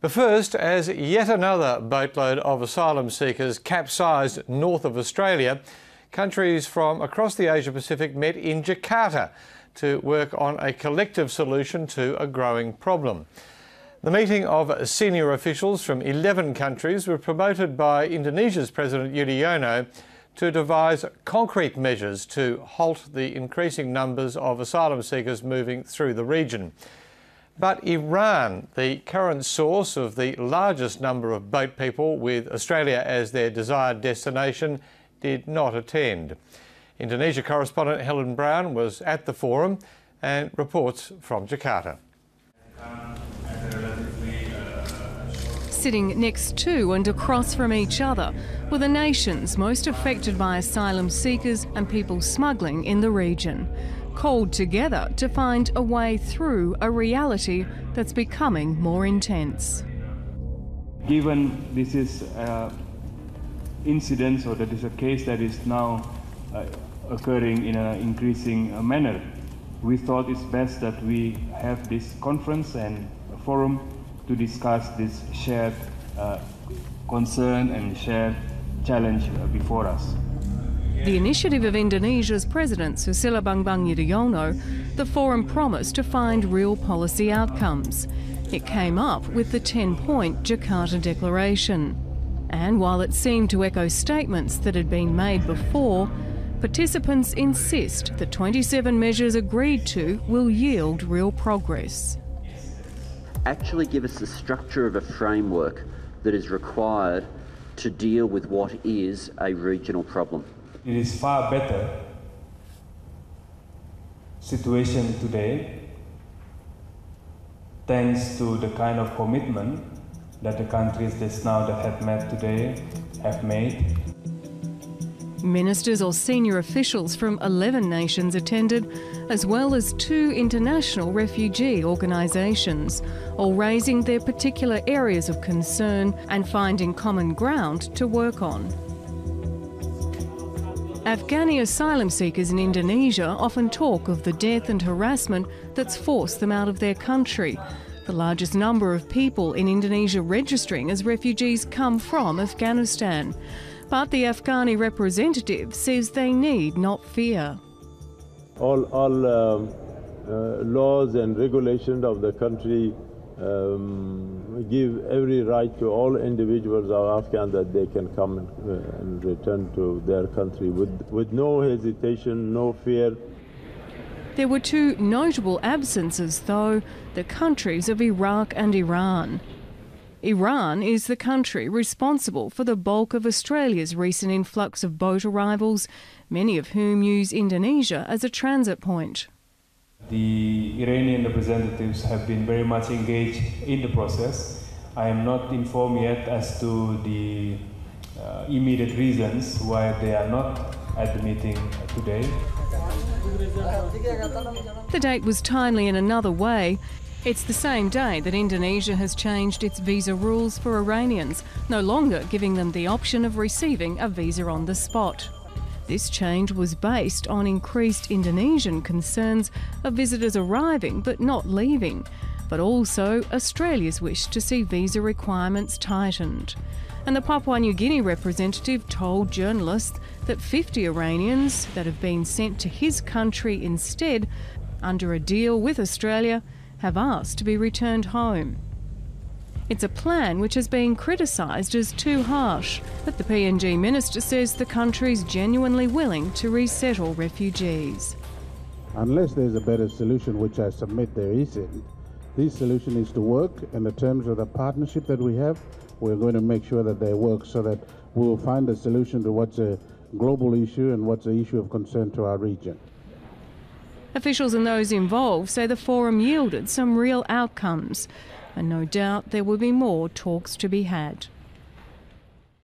But first, as yet another boatload of asylum seekers capsized north of Australia, countries from across the Asia-Pacific met in Jakarta to work on a collective solution to a growing problem. The meeting of senior officials from 11 countries were promoted by Indonesia's President Yudhoyono to devise concrete measures to halt the increasing numbers of asylum seekers moving through the region. But Iran, the current source of the largest number of boat people with Australia as their desired destination, did not attend. Indonesia correspondent Helen Brown was at the forum and reports from Jakarta. Sitting next to and across from each other were the nations most affected by asylum seekers and people smuggling in the region, called together to find a way through a reality that's becoming more intense. Given this is incident, or that is a case that is now occurring in an increasing manner, we thought it's best that we have this conference and a forum to discuss this shared concern and shared challenge before us. The initiative of Indonesia's President Susilo Bambang Yudhoyono, the forum promised to find real policy outcomes. It came up with the 10-point Jakarta Declaration. And while it seemed to echo statements that had been made before, participants insist the 27 measures agreed to will yield real progress. Actually give us the structure of a framework that is required to deal with what is a regional problem. It is far better situation today thanks to the kind of commitment that the countries that have met today have made. Ministers or senior officials from 11 nations attended, as well as 2 international refugee organisations, all raising their particular areas of concern and finding common ground to work on. Afghani asylum seekers in Indonesia often talk of the death and harassment that's forced them out of their country. The largest number of people in Indonesia registering as refugees come from Afghanistan. But the Afghani representative says they need not fear. All laws and regulations of the country give every right to all individuals of Afghan that they can come and return to their country with no hesitation, no fear. There were 2 notable absences, though, the countries of Iraq and Iran. Iran is the country responsible for the bulk of Australia's recent influx of boat arrivals, many of whom use Indonesia as a transit point. The Iranian representatives have been very much engaged in the process. I am not informed yet as to the immediate reasons why they are not at the meeting today. The date was timely in another way. It's the same day that Indonesia has changed its visa rules for Iranians, no longer giving them the option of receiving a visa on the spot. This change was based on increased Indonesian concerns of visitors arriving but not leaving, but also Australia's wish to see visa requirements tightened. And the Papua New Guinea representative told journalists that 50 Iranians that have been sent to his country instead, under a deal with Australia, have asked to be returned home. It's a plan which has been criticised as too harsh, but the PNG minister says the country's genuinely willing to resettle refugees. Unless there's a better solution, which I submit there isn't, this solution is to work in the terms of the partnership that we have. We're going to make sure that they work so that we will find a solution to what's a global issue and what's an issue of concern to our region. Officials and those involved say the forum yielded some real outcomes, and no doubt there will be more talks to be had.